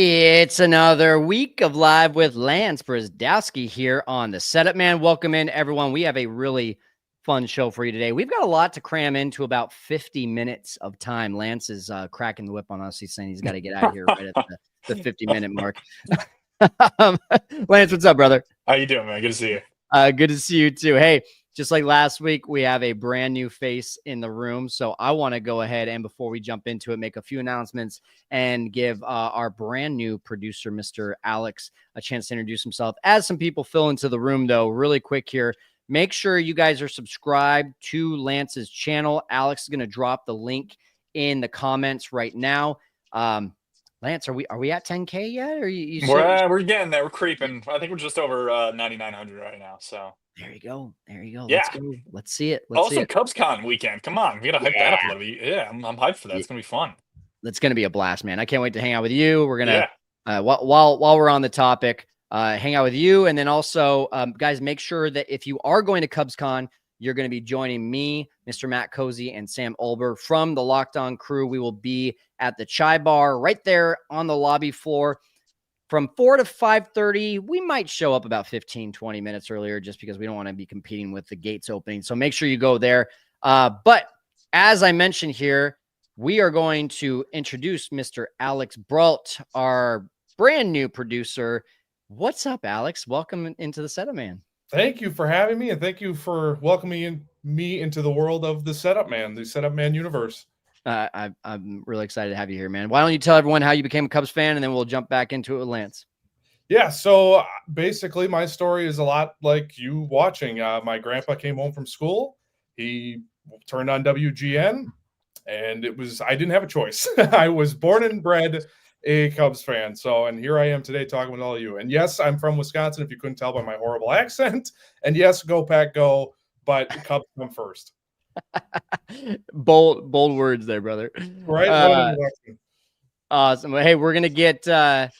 It's another week of Live with Lance Brozdowski here on the Setup Man. Welcome in, everyone. We have a really fun show for you today. We've got a lot to cram into about 50 minutes of time. Lance is cracking the whip on us. He's saying he's got to get out of here right at the 50-minute mark. Lance, what's up, brother? How you doing, man? Good to see you. Good to see you, too. Hey, just like last week, we have a brand new face in the room. So I want to go ahead and before we jump into it, make a few announcements and give our brand new producer, Mr. Alex, a chance to introduce himself. As some people fill into the room, though, really quick here, make sure you guys are subscribed to Lance's channel. Alex is going to drop the link in the comments right now. Lance, are we at 10K yet? Or you we're getting there. We're creeping. I think we're just over 9,900 right now. So there you go. There you go. yeah. Let's go. Let's see it. Let's also, see it. CubsCon weekend. Come on, we gotta hype that up a little bit. Yeah, I'm hyped for that. It's gonna be fun. That's gonna be a blast, man. I can't wait to hang out with you. We're gonna while we're on the topic, hang out with you, and then also, guys, make sure that if you are going to CubsCon, you're going to be joining me, Mr. Matt Cozy, and Sam Olber from the Locked On crew. We will be at the Chai Bar right there on the lobby floor from 4 to 5:30. We might show up about 15, 20 minutes earlier just because we don't want to be competing with the gates opening. So make sure you go there. But as I mentioned here, we are going to introduce Mr. Alex Brault, our brand new producer. What's up, Alex? Welcome into the Setup Man. Thank you for having me, and thank you for welcoming me into the world of the Setup Man, the Setup Man universe. I'm really excited to have you here, man. Why don't you tell everyone how you became a Cubs fan, and then we'll jump back into it with Lance. Yeah, so basically my story is a lot like you watching. My grandpa came home from school. He turned on WGN, and I didn't have a choice. I was born and bred a Cubs fan. And here I am today talking with all of you. And yes, I'm from Wisconsin, if you couldn't tell by my horrible accent. And yes, go Pack go, but Cubs come first. bold words there, brother. Right. Awesome. Hey, we're gonna get to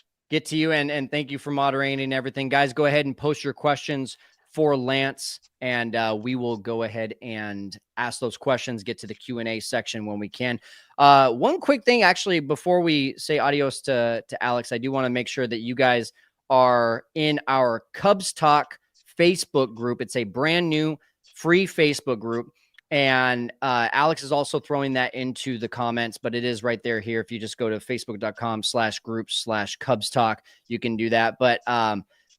you, and thank you for moderating and everything. Guys, go ahead and post your questions for Lance, and we will go ahead and ask those questions, get to the Q&A section when we can. One quick thing, actually, before we say adios to Alex, I do want to make sure that you guys are in our Cubs Talk Facebook group. It's a brand new free Facebook group. And Alex is also throwing that into the comments, but it is right there here. If you just go to facebook.com/groups/Cubs Talk, you can do that. But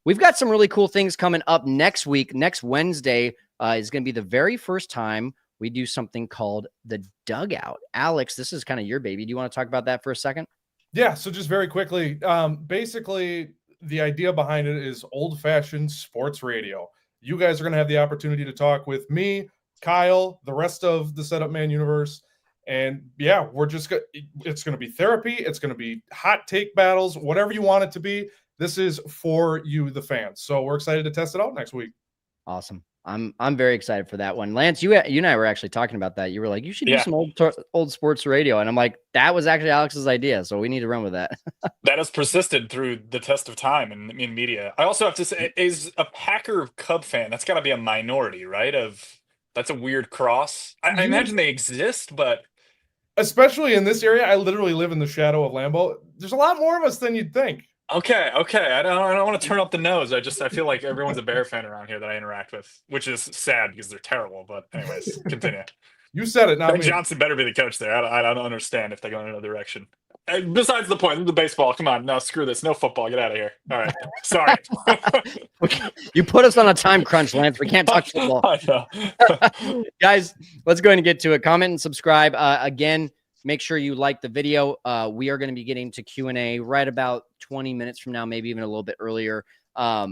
we've got some really cool things coming up next week. Next Wednesday is going to be the very first time we do something called the Dugout. Alex, this is kind of your baby. Do you want to talk about that for a second? Yeah, so just very quickly, basically the idea behind it is old-fashioned sports radio. You guys are going to have the opportunity to talk with me, Kyle, the rest of the Setup Man universe. And yeah, it's going to be therapy. It's going to be hot take battles, whatever you want it to be. This is for you, the fans. So we're excited to test it out next week. Awesome. I'm very excited for that one. Lance, you and I were actually talking about that. You were like, you should do some old sports radio. And I'm like, that was actually Alex's idea. So we need to run with that. That has persisted through the test of time in media. I also have to say, is a Packer Cub fan, that's got to be a minority, right? That's a weird cross. I imagine they exist, but especially in this area, I literally live in the shadow of Lambeau. There's a lot more of us than you'd think. Okay. I don't want to turn up the nose. I feel like everyone's a Bear fan around here that I interact with, which is sad because they're terrible. But anyways, continue. You said it, not me. Johnson better be the coach there. I don't understand if they go in another direction. Besides the point, the baseball. Come on, no, screw this. No football. Get out of here. All right. Sorry. You put us on a time crunch, Lance. We can't talk football. I know. Guys, let's go ahead and get to it. Comment and subscribe. Again, make sure you like the video. We are going to be getting to Q&A right about 20 minutes from now, maybe even a little bit earlier. I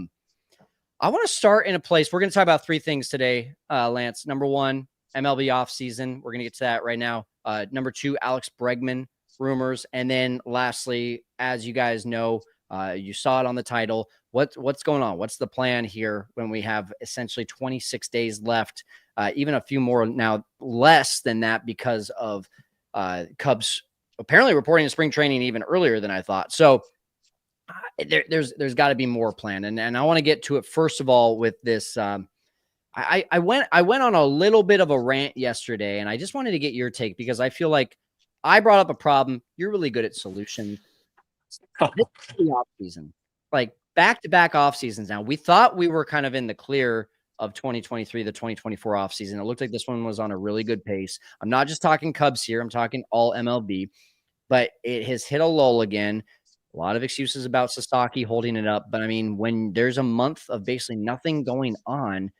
want to start in a place. We're going to talk about three things today, Lance. Number one, MLB offseason. We're going to get to that right now. Number two, Alex Bregman rumors. And then lastly, as you guys know, you saw it on the title. What's going on? What's the plan here when we have essentially 26 days left, even a few more now, less than that because of Cubs apparently reporting to spring training even earlier than I thought. So there's got to be more planned. And I want to get to it first of all with this. I went on a little bit of a rant yesterday, and I just wanted to get your take because I feel like I brought up a problem. You're really good at solutions. This is the off season, like back-to-back off seasons. Now we thought we were kind of in the clear of 2023, the 2024 off season. It looked like this one was on a really good pace. I'm not just talking Cubs here. I'm talking all MLB, but it has hit a lull again. A lot of excuses about Sasaki holding it up. But I mean, when there's a month of basically nothing going on,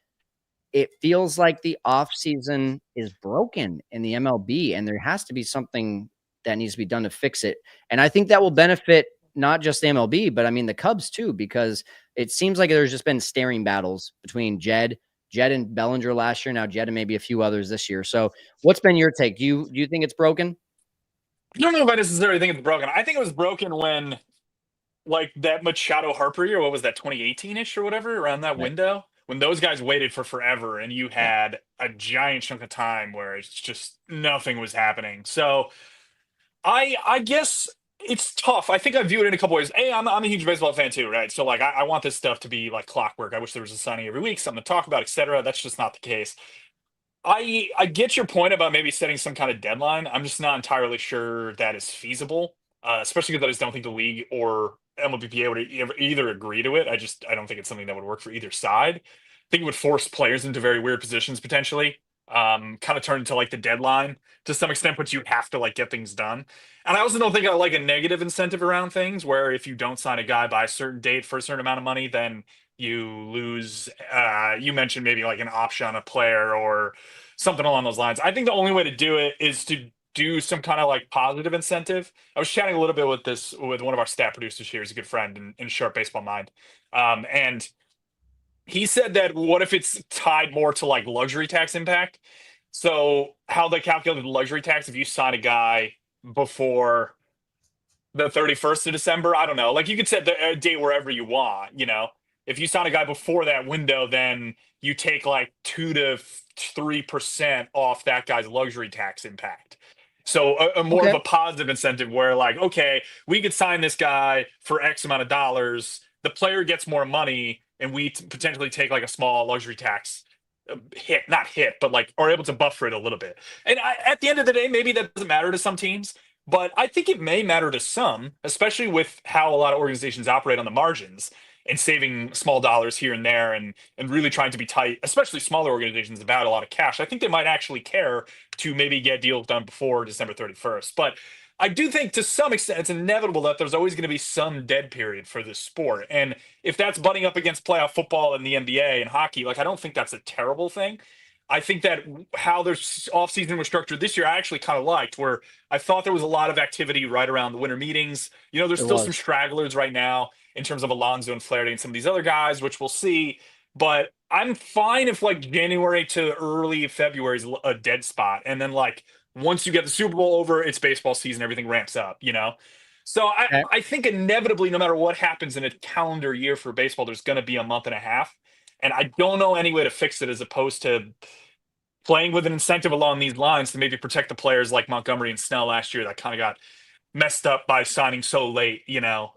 it feels like the off season is broken in the MLB, and there has to be something that needs to be done to fix it. And I think that will benefit not just the MLB, but I mean the Cubs too, because it seems like there's just been staring battles between Jed and Bellinger last year, now Jed and maybe a few others this year. So what's been your take? Do you think it's broken? I don't know if I necessarily think it's broken. I think it was broken when, like, that Machado Harper year, what was that, 2018-ish or whatever, around that window, when those guys waited for forever and you had a giant chunk of time where it's just nothing was happening. So I guess it's tough. I think I view it in a couple ways. I'm a huge baseball fan too, right? So like I want this stuff to be like clockwork. I wish there was a signing every week, something to talk about, etc. That's just not the case. I get your point about maybe setting some kind of deadline. I'm just not entirely sure that is feasible, especially because I just don't think the league or MLBPA would either agree to it. I don't think it's something that would work for either side. I think it would force players into very weird positions potentially. Kind of turn into like the deadline to some extent, but you have to like get things done. And I also don't think I like a negative incentive around things where if you don't sign a guy by a certain date for a certain amount of money, then you lose. You mentioned maybe like an option on a player or something along those lines. I think the only way to do it is to do some kind of like positive incentive. I was chatting a little bit with one of our staff producers here. He's a good friend in Sharp Baseball Mind. And he said that what if it's tied more to like luxury tax impact? So how they calculate the luxury tax if you sign a guy before the 31st of December, I don't know. Like you could set the date wherever you want, you know. If you sign a guy before that window, then you take like 2 to 3% off that guy's luxury tax impact. So a more of a positive incentive where like, okay, we could sign this guy for X amount of dollars. The player gets more money and we potentially take like a small luxury tax not hit, but like are able to buffer it a little bit. And at the end of the day, maybe that doesn't matter to some teams, but I think it may matter to some, especially with how a lot of organizations operate on the margins and saving small dollars here and there and really trying to be tight, especially smaller organizations about a lot of cash. I think they might actually care to maybe get deals done before December 31st. But I do think to some extent it's inevitable that there's always going to be some dead period for this sport. And if that's butting up against playoff football and the NBA and hockey, like I don't think that's a terrible thing. I think that how their offseason was structured this year, I actually kind of liked, where I thought there was a lot of activity right around the winter meetings. You know, there's still some stragglers right now in terms of Alonso and Flaherty and some of these other guys, which we'll see. But I'm fine if like January to early February is a dead spot. And then like once you get the Super Bowl over, it's baseball season, everything ramps up, you know? So I think inevitably, no matter what happens in a calendar year for baseball, there's going to be a month and a half. And I don't know any way to fix it as opposed to playing with an incentive along these lines to maybe protect the players like Montgomery and Snell last year that kind of got messed up by signing so late, you know.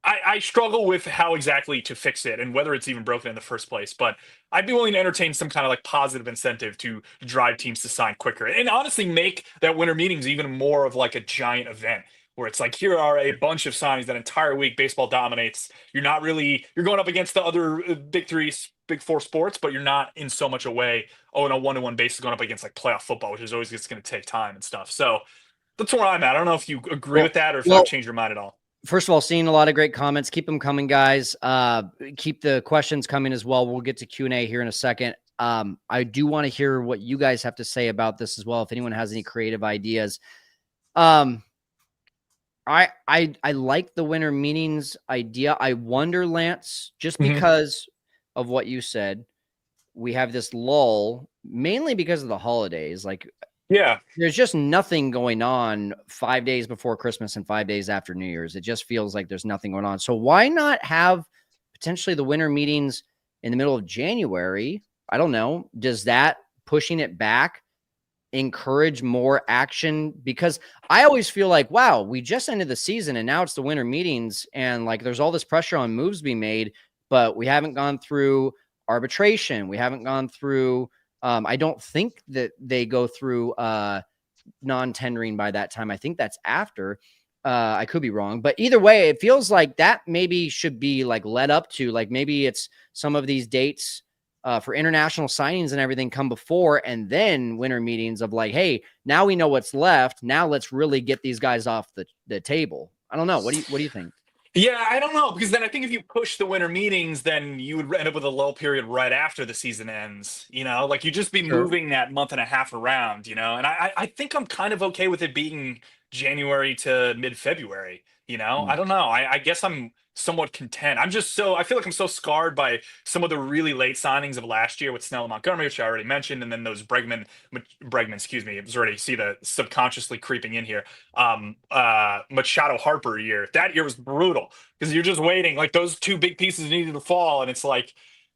I struggle with how exactly to fix it and whether it's even broken in the first place, but I'd be willing to entertain some kind of like positive incentive to drive teams to sign quicker and honestly make that winter meetings even more of like a giant event where it's like, here are a bunch of signings that entire week baseball dominates. You're going up against the other big three, big four sports, but you're not in so much a way, oh, in a one-to-one basis going up against like playoff football, which is always just going to take time and stuff. So that's where I'm at. I don't know if you agree with that or if I've changed your mind at all. First of all, seeing a lot of great comments. Keep them coming, guys. Keep the questions coming as well. We'll get to Q&A here in a second. I do want to hear what you guys have to say about this as well. If anyone has any creative ideas. I like the winter meetings idea. I wonder, Lance, just because of what you said, we have this lull mainly because of the holidays. Like, yeah, there's just nothing going on 5 days before Christmas and 5 days after New Year's. It just feels like there's nothing going on. So why not have potentially the winter meetings in the middle of January? I don't know. Does that pushing it back encourage more action? Because I always feel like, wow, we just ended the season and now it's the winter meetings and like there's all this pressure on moves being made, but we haven't gone through arbitration. We haven't gone through I don't think that they go through non-tendering by that time. I think that's after. I could be wrong, but either way, it feels like that maybe should be like led up to, like maybe it's some of these dates for international signings and everything come before, and then winter meetings of like, hey, now we know what's left. Now let's really get these guys off the table. I don't know. What do you think? Yeah, I don't know, because then I think if you push the winter meetings, then you would end up with a lull period right after the season ends. Like you'd just be Sure. moving that month and a half around. And I think I'm kind of okay with it being January to mid-February. I don't know. I guess I'm somewhat content. I feel like I'm so scarred by some of the really late signings of last year with Snell and Montgomery, which I already mentioned, and then those Bregman, excuse me, I was already see the subconsciously creeping in here. Machado Harper year. That year was brutal because you're just waiting. Like those two big pieces needed to fall, and it's like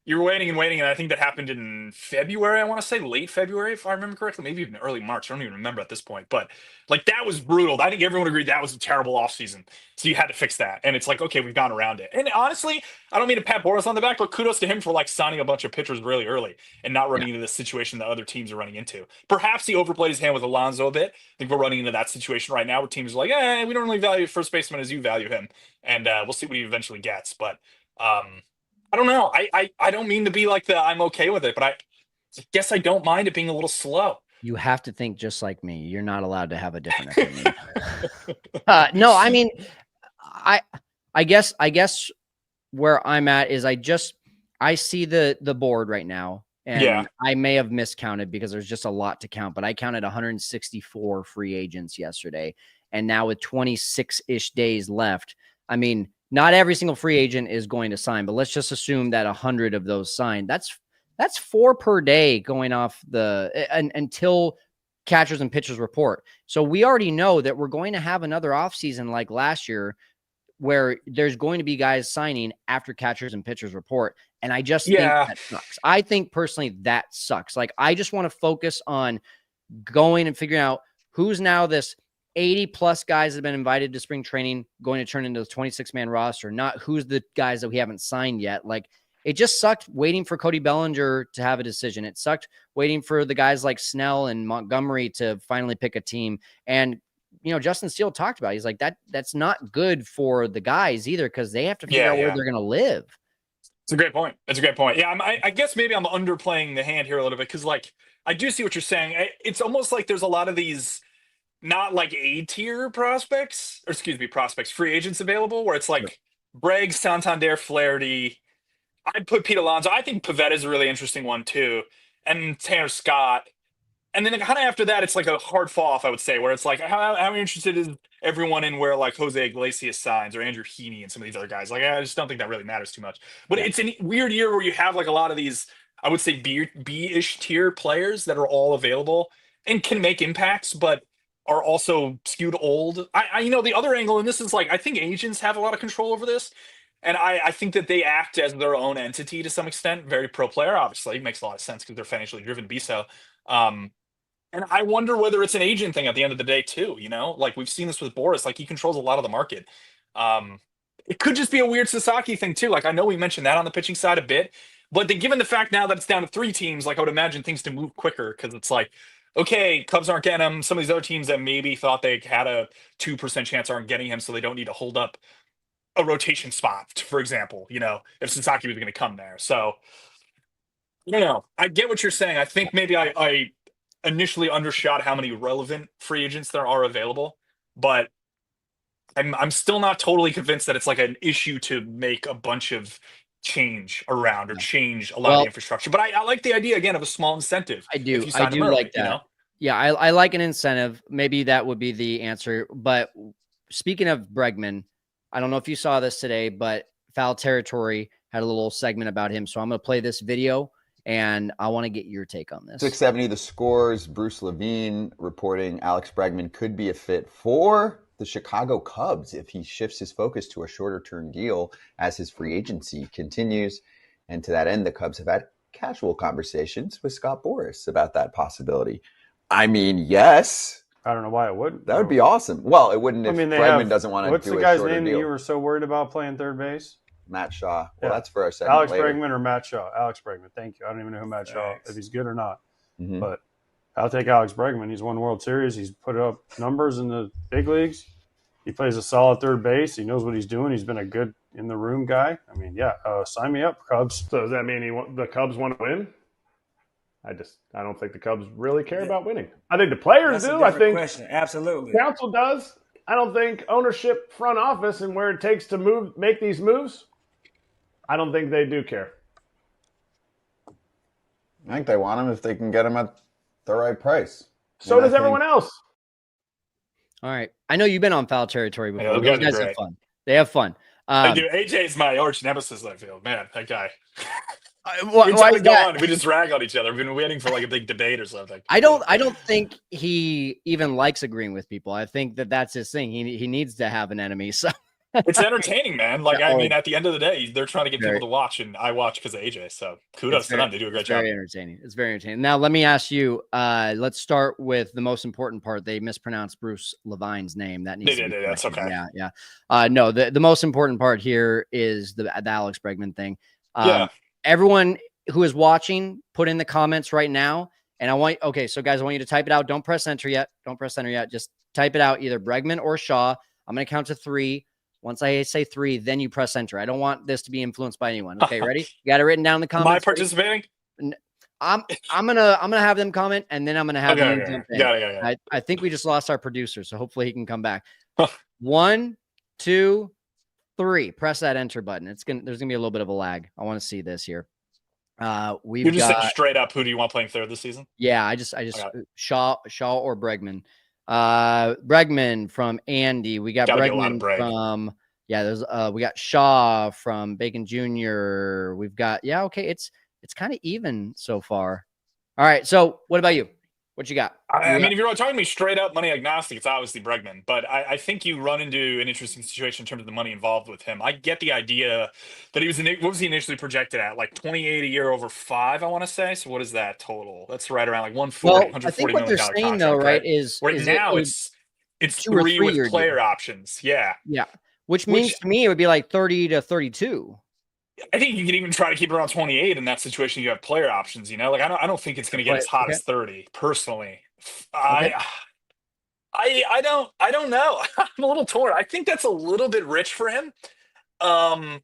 you're waiting and waiting. And I think that happened in February. I want to say late February, if I remember correctly, maybe even early March. I don't even remember at this point, but like that was brutal. I think everyone agreed that was a terrible offseason. So you had to fix that. And it's like, okay, we've gone around it. And honestly, I don't mean to pat Boris on the back, but kudos to him for like signing a bunch of pitchers really early and not running into the situation that other teams are running into. Perhaps he overplayed his hand with Alonso a bit. I think we're running into that situation right now where teams are like, we don't really value first baseman as you value him. And we'll see what he eventually gets. But I don't know. I don't mean to be like I'm okay with it, but I guess I don't mind it being a little slow. You have to think just like me. You're not allowed to have a different opinion. No, I mean, I guess where I'm at is I see the board right now, and I may have miscounted because there's just a lot to count, but I counted 164 free agents yesterday. And now with 26-ish days left, I mean, not every single free agent is going to sign, but let's just assume that 100 of those signed. That's 4 per day going off until catchers and pitchers report. So we already know that we're going to have another offseason like last year where there's going to be guys signing after catchers and pitchers report. And I just think that sucks. I think personally that sucks. Like, I just want to focus on going and figuring out who's now this 80 plus guys that have been invited to spring training going to turn into the 26-man roster, not who's the guys that we haven't signed yet. Like, it just sucked waiting for Cody Bellinger to have a decision. It sucked waiting for the guys like Snell and Montgomery to finally pick a team. And, Justin Steele talked about it. He's like, that's not good for the guys either, because they have to figure out where they're going to live. It's a great point. Yeah, I guess maybe I'm underplaying the hand here a little bit because, like, I do see what you're saying. It's almost like there's a lot of these not like A-tier prospects, free agents available, where it's like Bregg, Santander, Flaherty. I'd put Pete Alonso. I think Pivetta is a really interesting one too, and Tanner Scott. And then kind of after that, it's like a hard fall off, I would say, where it's like, how interested is everyone in where like Jose Iglesias signs or Andrew Heaney and some of these other guys? Like, I just don't think that really matters too much. But it's a weird year where you have like a lot of these, I would say B-ish tier players that are all available and can make impacts, but are also skewed old. The other angle, and this is like, I think agents have a lot of control over this. And I think that they act as their own entity to some extent, very pro player, obviously. It makes a lot of sense because they're financially driven to be so. And I wonder whether it's an agent thing at the end of the day, too. Like we've seen this with Boris, like he controls a lot of the market. It could just be a weird Sasaki thing, too. Like I know we mentioned that on the pitching side a bit, but then given the fact now that it's down to 3 teams, like I would imagine things to move quicker because it's like, okay, Cubs aren't getting him. Some of these other teams that maybe thought they had a 2% chance aren't getting him, so they don't need to hold up a rotation spot, for example, if Sasaki was going to come there. So, I get what you're saying. I think maybe I initially undershot how many relevant free agents there are available, but I'm still not totally convinced that it's like an issue to make a bunch of change around or change a lot of the infrastructure. But I like the idea again of a small incentive. I do like that. Yeah, I like an incentive. Maybe that would be the answer. But speaking of Bregman, I don't know if you saw this today, but Foul Territory had a little segment about him. So I'm going to play this video, and I want to get your take on this. 670 The Scores, Bruce Levine reporting Alex Bregman could be a fit for the Chicago Cubs if he shifts his focus to a shorter-term deal as his free agency continues. And to that end, the Cubs have had casual conversations with Scott Boras about that possibility. I mean, yes. I don't know why it wouldn't. That would be awesome. Well, it wouldn't if Bregman doesn't want to do a shorter deal. What's the guy's name that you were so worried about playing third base? Matt Shaw. Well, that's for our second Alex later. Bregman or Matt Shaw? Alex Bregman. Thank you. I don't even know who Matt Shaw, if he's good or not. Mm-hmm. But I'll take Alex Bregman. He's won World Series. He's put up numbers in the big leagues. He plays a solid third base. He knows what he's doing. He's been a good in the room guy. I mean, yeah, sign me up, Cubs. So does that mean the Cubs want to win? I don't think the Cubs really care about winning. I think the players do. I think question. Absolutely. council does. I don't think ownership, front office, and where it takes to make these moves, I don't think they do care. I think they want him if they can get him at the right price. So does everyone else. All right. I know you've been on foul territory before. Yeah, Those guys have fun. They have fun. Dude, AJ's my arch nemesis, I feel. Man, that guy. Why is that? We just rag on each other. We've been waiting for like a big debate or something. I don't think he even likes agreeing with people. I think that's his thing. He needs to have an enemy. So it's entertaining, man. Like, I mean, at the end of the day, they're trying to get people to watch, and I watch because of AJ. So kudos to them. They do a great job. Very entertaining. It's very entertaining. Now, let me ask you. Let's start with the most important part. They mispronounced Bruce Levine's name. That needs to be that's okay. Yeah. No, the most important part here is the Alex Bregman thing. Everyone who is watching, put in the comments right now. And so guys, I want you to type it out. Don't press enter yet. Just type it out, either Bregman or Shaw. I'm going to count to 3. Once I say 3, then you press enter. I don't want this to be influenced by anyone. Okay, ready? You got it written down in the comments. Am I participating? I'm gonna have them comment, and then I'm gonna have them jump in. Yeah. I think we just lost our producer, so hopefully he can come back. 1, 2, 3. Press that enter button. There's gonna be a little bit of a lag. I want to see this here. You're just saying straight up, who do you want playing third this season? Yeah, I just Shaw or Bregman. Bregman from Andy. We got Bregman from we got Shaw from Bacon Jr. We've got it's kind of even so far. All right, so what about you? What you got? I mean, if you're talking to me straight up money agnostic, it's obviously Bregman. But I think you run into an interesting situation in terms of the money involved with him. I get the idea that what was he initially projected at? Like 28 a year over 5, I want to say. So what is that total? That's right around like 140, I think what they're saying though, right, is now it's 3 with player options. Yeah. Which means to me it would be like 30 to 32. I think you can even try to keep it around 28 in that situation. You have player options, you know. Like I don't think it's going to get as hot as 30. Personally, I don't know. I'm a little torn. I think that's a little bit rich for him. I'm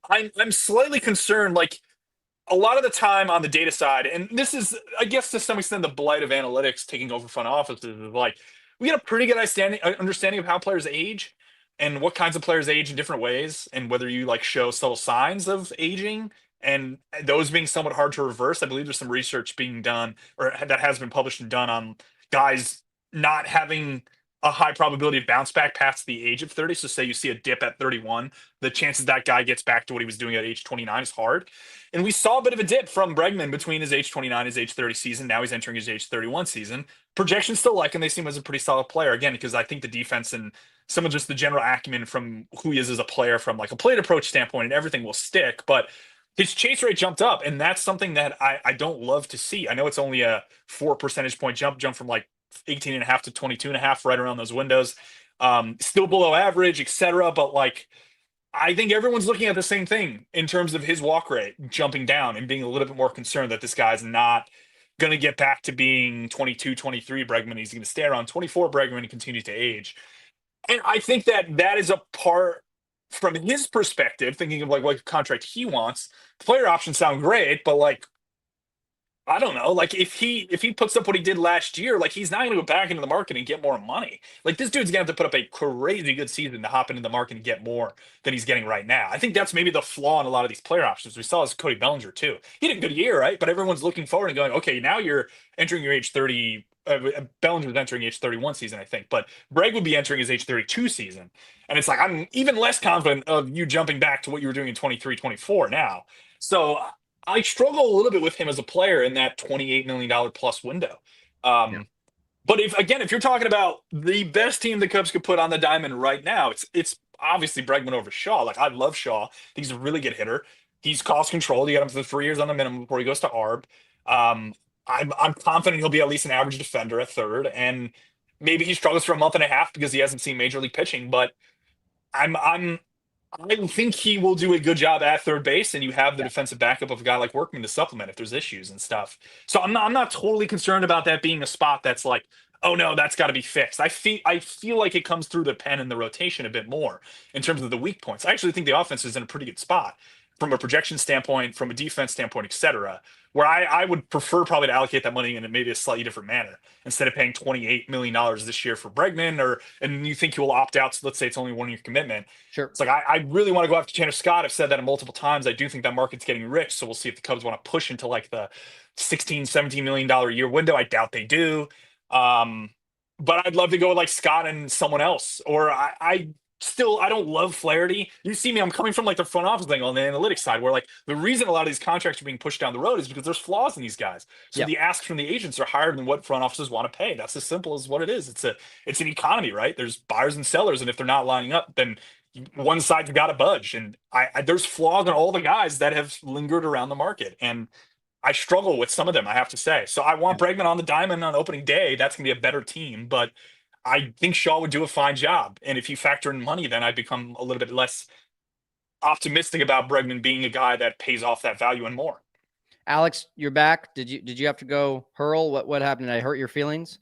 slightly concerned. Like a lot of the time on the data side, and this is, I guess, to some extent, the blight of analytics taking over front offices. Is like we get a pretty good understanding of how players age. And what kinds of players age in different ways, and whether you like show subtle signs of aging, and those being somewhat hard to reverse. I believe there's some research being done, or that has been published and done, on guys not having a high probability of bounce back past the age of 30. So say you see a dip at 31, the chances that guy gets back to what he was doing at age 29 is hard. And we saw a bit of a dip from Bregman between his age 29 and his age 30 season. Now he's entering his age 31 season. Projections still like him. They see him as a pretty solid player, again, because I think the defense and some of just the general acumen from who he is as a player from like a plate approach standpoint and everything will stick. But his chase rate jumped up, and that's something that I don't love to see. I know it's only a 4 percentage point jump from like 18.5 to 22.5, right around those windows. Still below average, etc. But like, I think everyone's looking at the same thing in terms of his walk rate jumping down and being a little bit more concerned that this guy's not going to get back to being 22, 23 Bregman. He's going to stay around 24 Bregman and continue to age. And I think that is a part from his perspective, thinking of like what contract he wants. Player options sound great, but like, I don't know. Like if he puts up what he did last year, like he's not going to go back into the market and get more money. Like this dude's going to have to put up a crazy good season to hop into the market and get more than he's getting right now. I think that's maybe the flaw in a lot of these player options. We saw as Cody Bellinger too. He had a good year, right? But everyone's looking forward and going, okay, now you're entering your age 30. Bellinger's entering age 31 season, I think, but Breg would be entering his age 32 season. And it's like, I'm even less confident of you jumping back to what you were doing in 23, 24 now. So I struggle a little bit with him as a player in that $28 million plus window. But if you're talking about the best team the Cubs could put on the diamond right now, it's obviously Bregman over Shaw. Like I love Shaw. He's a really good hitter. He's cost controlled. You got him for 3 years on the minimum before he goes to ARB. I'm confident he'll be at least an average defender at third, and maybe he struggles for a month and a half because he hasn't seen major league pitching. But I think he will do a good job at third base, and you have the defensive backup of a guy like Workman to supplement if there's issues and stuff. So I'm not totally concerned about that being a spot that's like oh no, that's got to be fixed. I feel like it comes through the pen and the rotation a bit more in terms of the weak points. I actually think the offense is in a pretty good spot from a projection standpoint, from a defense standpoint, etc. Where I would prefer probably to allocate that money in maybe a slightly different manner instead of paying $28 million this year for Bregman, and you think he will opt out. So let's say it's only 1 year commitment. Sure. It's like I really want to go after Tanner Scott. I've said that multiple times. I do think that market's getting rich. So we'll see if the Cubs want to push into like the 16, $17 million a year window. I doubt they do. But I'd love to go with like Scott and someone else. Or I don't love Flaherty. You see me, I'm coming from like the front office thing on the analytics side, where like the reason a lot of these contracts are being pushed down the road is because there's flaws in these guys. So the asks from the agents are higher than what front offices want to pay. That's as simple as what it is. It's an economy, right? There's buyers and sellers, and if they're not lining up, then one side's got to budge. And there's flaws in all the guys that have lingered around the market, and I struggle with some of them, I have to say. So I want Bregman on the diamond on opening day. That's going to be a better team, but I think Shaw would do a fine job. And if you factor in money, then I become a little bit less optimistic about Bregman being a guy that pays off that value and more. Alex, you're back. Did you have to go hurl? What happened? Did I hurt your feelings?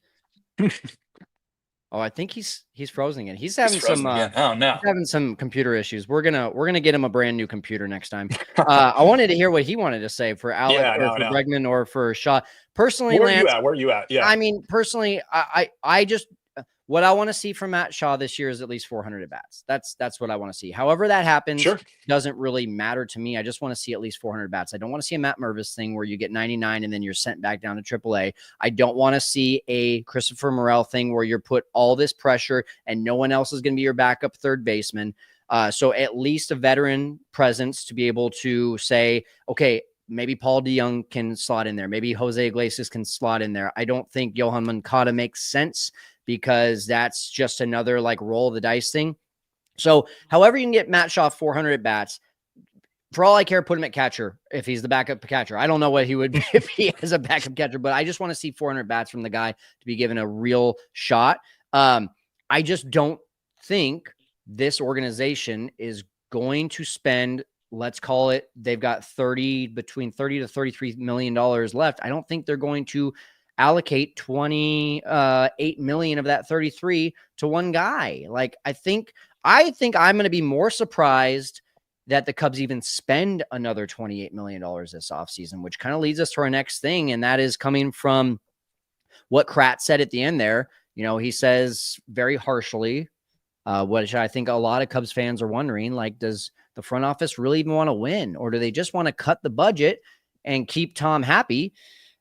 Oh, I think he's frozen again. He's having having some computer issues. We're gonna get him a brand new computer next time. I wanted to hear what he wanted to say for Alex or for Bregman or for Shaw. Personally, Lance, where are you at? Yeah. I mean, personally, I just what I want to see from Matt Shaw this year is at least 400 at bats. That's what I want to see. However that happens, doesn't really matter to me. I just want to see at least 400 bats. I don't want to see a Matt Mervis thing where you get 99 and then you're sent back down to AAA. I don't want to see a Christopher Morel thing where you're put all this pressure and no one else is going to be your backup third baseman. So at least a veteran presence to be able to say, okay, maybe Paul DeYoung can slot in there. Maybe Jose Iglesias can slot in there. I don't think Yohan Moncada makes sense because that's just another like roll of the dice thing. So however you can get Matt Shaw 400 at bats, for all I care, put him at catcher if he's the backup catcher. I don't know what he would be if he is a backup catcher, but I just want to see 400 bats from the guy to be given a real shot. I just don't think this organization is going to spend, let's call it, they've got between 30 to $33 million left. I don't think they're going to allocate 28 million of that 33 to one guy. Like, I think I'm going to be more surprised that the Cubs even spend another $28 million this offseason, which kind of leads us to our next thing. And that is coming from what Kratz said at the end there. You know, he says very harshly, which I think a lot of Cubs fans are wondering, like, does the front office really even want to win? Or do they just want to cut the budget and keep Tom happy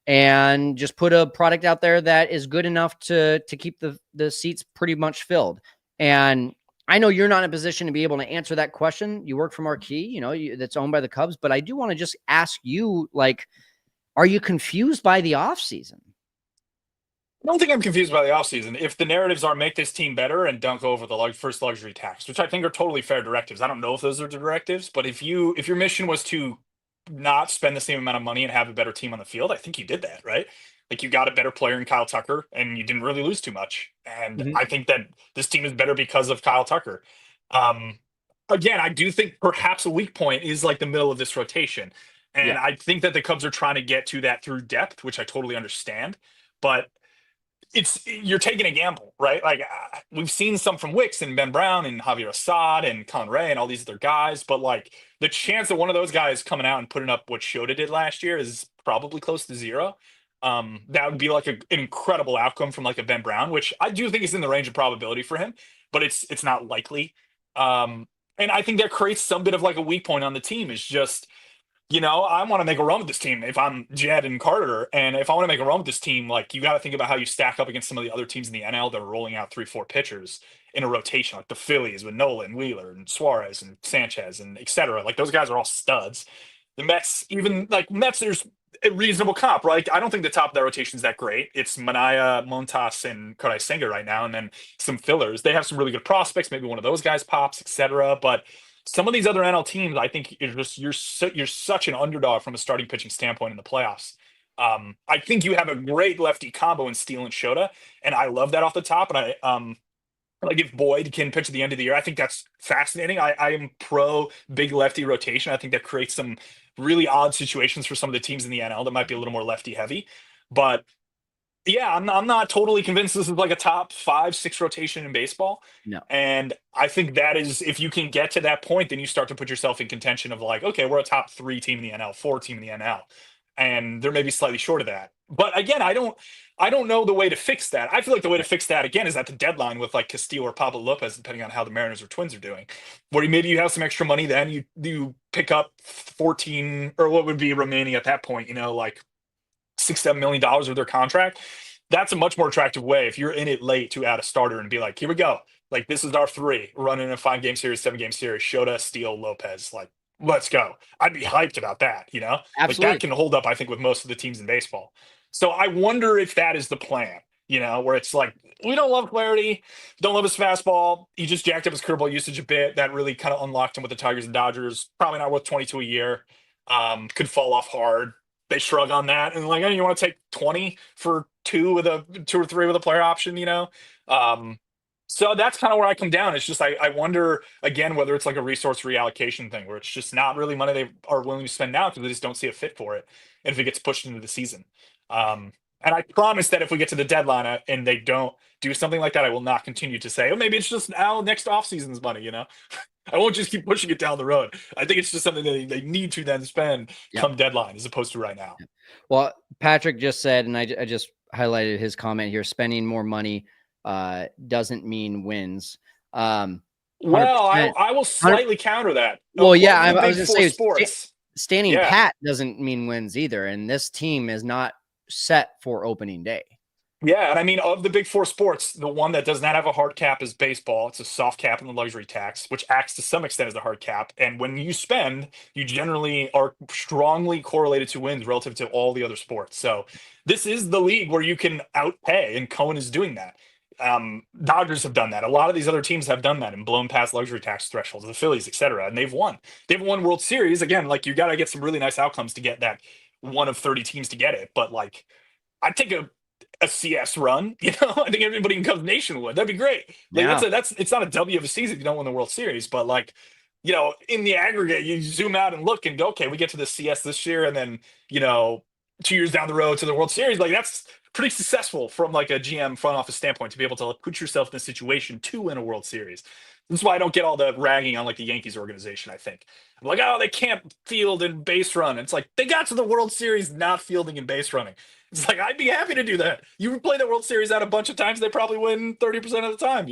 and just put a product out there that is good enough to keep the seats pretty much filled? And I know you're not in a position to be able to answer that question. You work for Marquee, you know, that's owned by the Cubs, but I do want to just ask you, like, are you confused by the offseason? I don't think I'm confused by the offseason. If the narratives are make this team better and don't go over the first luxury tax, which I think are totally fair directives. I don't know if those are the directives, but if your mission was to not spend the same amount of money and have a better team on the field, I think you did that, right? Like, you got a better player in Kyle Tucker and you didn't really lose too much. And I think that this team is better because of Kyle Tucker. Again, I do think perhaps a weak point is like the middle of this rotation. And I think that the Cubs are trying to get to that through depth, which I totally understand. But you're taking a gamble, right? Like, we've seen some from Wicks and Ben Brown and Javier Assad and Colin Ray and all these other guys, but like the chance that one of those guys coming out and putting up what Shota did last year is probably close to zero. That would be like an incredible outcome from like a Ben Brown, which I do think is in the range of probability for him, but it's not likely. And I think that creates some bit of like a weak point on the team. Is just, you know, I want to make a run with this team if I'm Jed and Carter. And if I want to make a run with this team, like, you got to think about how you stack up against some of the other teams in the NL that are rolling out 3-4 pitchers in a rotation, like the Phillies with Nolan, Wheeler, and Suarez and Sanchez and et cetera. Like, those guys are all studs. The Mets, there's a reasonable comp, right? I don't think the top of that rotation is that great. It's Manaya, Montas, and Kodai Senga right now, and then some fillers. They have some really good prospects. Maybe one of those guys pops, et cetera. But some of these other NL teams, I think you're such an underdog from a starting pitching standpoint in the playoffs. I think you have a great lefty combo in Steele and Shota, and I love that off the top. And like, if Boyd can pitch at the end of the year, I think that's fascinating. I am pro big lefty rotation. I think that creates some really odd situations for some of the teams in the NL that might be a little more lefty heavy. But Yeah, I'm not totally convinced this is like a top 5, 6 rotation in baseball. No. And I think that is, if you can get to that point, then you start to put yourself in contention of like, okay, we're a top 3 team in the NL, 4 team in the NL, and they're maybe slightly short of that. But again, I don't know the way to fix that. I feel like the way to fix that again is at the deadline with like Castillo or Pablo Lopez, depending on how the Mariners or Twins are doing, where maybe you have some extra money, then you pick up 14 or what would be remaining at that point, like $6-7 million of their contract. That's a much more attractive way if you're in it late to add a starter and be like, here we go. Like, this is our 3 running a 5-game series, 7-game series, Shota, Steele, Lopez. Like, let's go. I'd be hyped about that, Like Absolutely. that can hold up, I think, with most of the teams in baseball. So I wonder if that is the plan, where it's like, we don't love Clarity, don't love his fastball. He just jacked up his curveball usage a bit. That really kind of unlocked him with the Tigers and Dodgers. Probably not worth 22 a year. Could fall off hard. They shrug on that and like, oh, you want to take 20 for 2 or 3 with a player option, So that's kind of where I come down. It's just I wonder again whether it's like a resource reallocation thing where it's just not really money they are willing to spend now because they just don't see a fit for it, and if it gets pushed into the season. And I promise that if we get to the deadline and they don't do something like that, I will not continue to say, oh, maybe it's just now next offseason's money, I won't just keep pushing it down the road. I think it's just something that they need to then spend come deadline as opposed to right now. Well, Patrick just said, and I just highlighted his comment here, spending more money doesn't mean wins. Well, I will slightly counter that. Well, yeah, I was going to say sports. Standing pat doesn't mean wins either. And this team is not set for opening day. Yeah, and I mean, of the big 4 sports, the one that does not have a hard cap is baseball. It's a soft cap in the luxury tax, which acts to some extent as a hard cap. And when you spend, you generally are strongly correlated to wins relative to all the other sports. So this is the league where you can outpay, and Cohen is doing that. Dodgers have done that. A lot of these other teams have done that and blown past luxury tax thresholds, the Phillies, et cetera, and they've won. They've won World Series. Again, like, you got to get some really nice outcomes to get that one of 30 teams to get it. But like, I'd take a CS run, I think everybody in Cubs Nation would. That'd be great. Like, that's it's not a W of a season if you don't win the World Series, but like, in the aggregate, you zoom out and look and go, okay, we get to the CS this year, and then 2 years down the road to the World Series. Like, that's pretty successful from like a GM front office standpoint to be able to put yourself in a situation to win a World Series. This is why I don't get all the ragging on like the Yankees organization. I think I'm like, oh, they can't field and base run. And it's like they got to the World Series not fielding and base running. It's like, I'd be happy to do that. You play the World Series out a bunch of times, they probably win 30% of the time,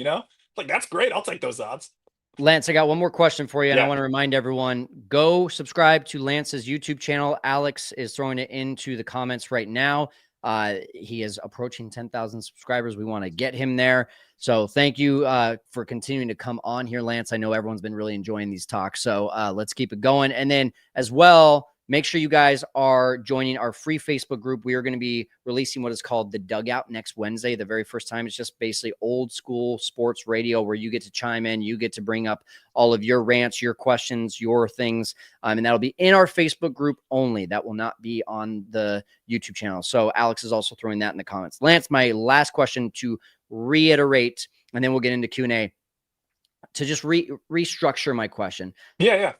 Like, that's great. I'll take those odds. Lance, I got one more question for you, and I want to remind everyone, go subscribe to Lance's YouTube channel. Alex is throwing it into the comments right now. He is approaching 10,000 subscribers. We want to get him there. So thank you for continuing to come on here, Lance. I know everyone's been really enjoying these talks. So let's keep it going. And then as well, make sure you guys are joining our free Facebook group. We are going to be releasing what is called The Dugout next Wednesday. The very first time. It's just basically old school sports radio where you get to chime in. You get to bring up all of your rants, your questions, your things. And that'll be in our Facebook group only. That will not be on the YouTube channel. So Alex is also throwing that in the comments. Lance, my last question to reiterate, and then we'll get into Q&A, to just restructure my question. Yeah.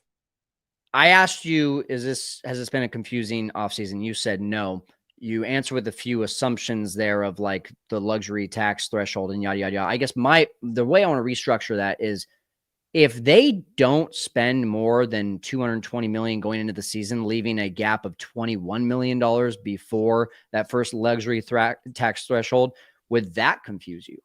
I asked you, has this been a confusing offseason? You said no. You answer with a few assumptions there of like the luxury tax threshold and yada, yada, yada. I guess the way I want to restructure that is if they don't spend more than $220 million going into the season, leaving a gap of $21 million before that first luxury tax threshold, would that confuse you?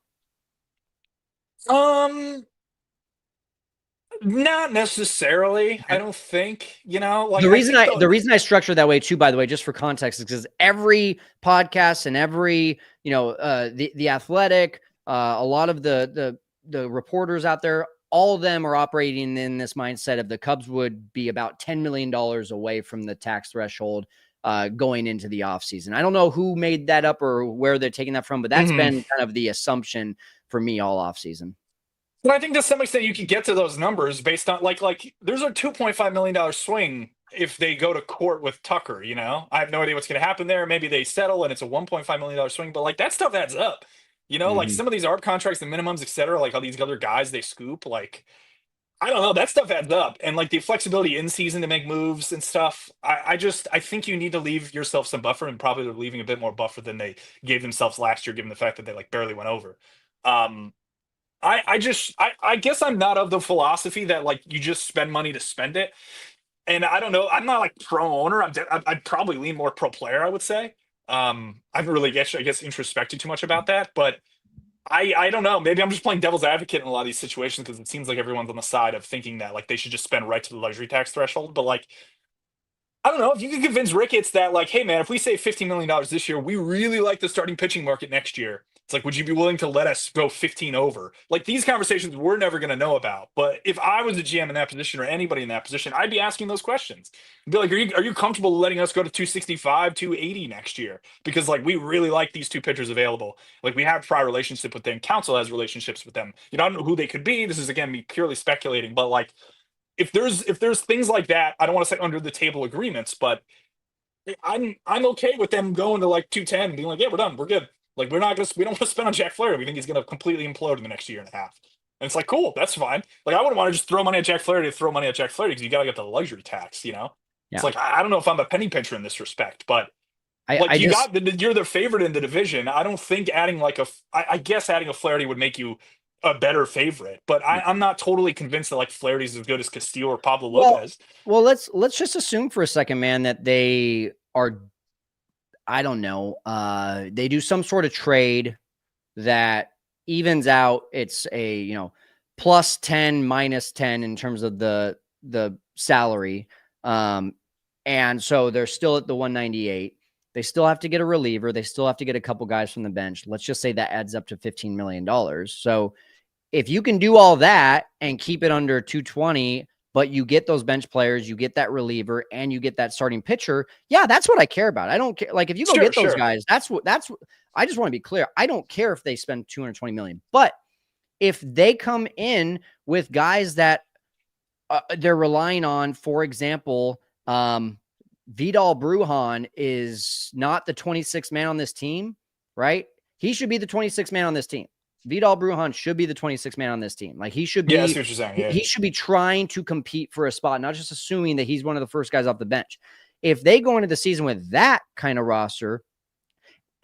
Not necessarily. I don't think, like the reason I structure that way too, by the way, just for context, is because every podcast and every, the Athletic, a lot of the reporters out there, all of them are operating in this mindset of the Cubs would be about $10 million away from the tax threshold going into the offseason. I don't know who made that up or where they're taking that from, but that's been kind of the assumption for me all offseason. But I think to some extent you can get to those numbers based on like there's a $2.5 million swing if they go to court with Tucker, I have no idea what's going to happen there. Maybe they settle and it's a $1.5 million swing, but like that stuff adds up, like some of these art contracts, the minimums, et cetera, like all these other guys they scoop, like I don't know. That stuff adds up, and like the flexibility in season to make moves and stuff. I think you need to leave yourself some buffer, and probably they're leaving a bit more buffer than they gave themselves last year, given the fact that they like barely went over. Um, I guess I'm not of the philosophy that like you just spend money to spend it. And I don't know. I'm not like pro owner. I'd probably lean more pro player. I would say. I haven't really I guess introspected too much about that, but I don't know. Maybe I'm just playing devil's advocate in a lot of these situations because it seems like everyone's on the side of thinking that like they should just spend right to the luxury tax threshold. But like I don't know if you could convince Ricketts that, like, hey man, if we save $15 million this year, we really like the starting pitching market next year. It's like, would you be willing to let us go 15 over? Like these conversations we're never going to know about. But if I was a GM in that position or anybody in that position, I'd be asking those questions. I'd be like, are you comfortable letting us go to 265, 280 next year? Because like we really like these two pitchers available. Like we have prior relationship with them. Council has relationships with them. You know, I don't know who they could be. This is again me purely speculating, but like if there's things like that, I don't want to say under the table agreements, but I'm okay with them going to like 210 and being like, yeah, we're done, we're good. Like we don't want to spend on Jack Flaherty. We think he's going to completely implode in the next year and a half. And it's like, cool, that's fine. Like I wouldn't want to just throw money at Jack Flaherty to throw money at Jack Flaherty because you got to get the luxury tax. You know, it's Yeah. like I don't know if I'm a penny pincher in this respect, but like I just, you're the favorite in the division. I don't think adding like I guess adding a Flaherty would make you a better favorite, but I'm not totally convinced that like Flaherty's as good as Castillo or Pablo Lopez. well, let's just assume for a second, man, that they are, I don't know, they do some sort of trade that evens out. It's a, you know, plus 10, minus 10 in terms of the salary. And so they're still at the 198. They still have to get a reliever. They still have to get a couple guys from the bench. Let's just say that adds up to $15 million. So if you can do all that and keep it under 220, but you get those bench players, you get that reliever, and you get that starting pitcher, yeah, that's what I care about. I don't care. Like if you go get those guys, that's what I just want to be clear. I don't care if they spend 220 million, but if they come in with guys that they're relying on, for example, Vidal Brujan is not the 26th man on this team, right? He should be the 26th man on this team. Vidal Brujan should be the 26th man on this team. Like he should be, I see what you're saying. Yeah. He should be trying to compete for a spot, not just assuming that he's one of the first guys off the bench. If they go into the season with that kind of roster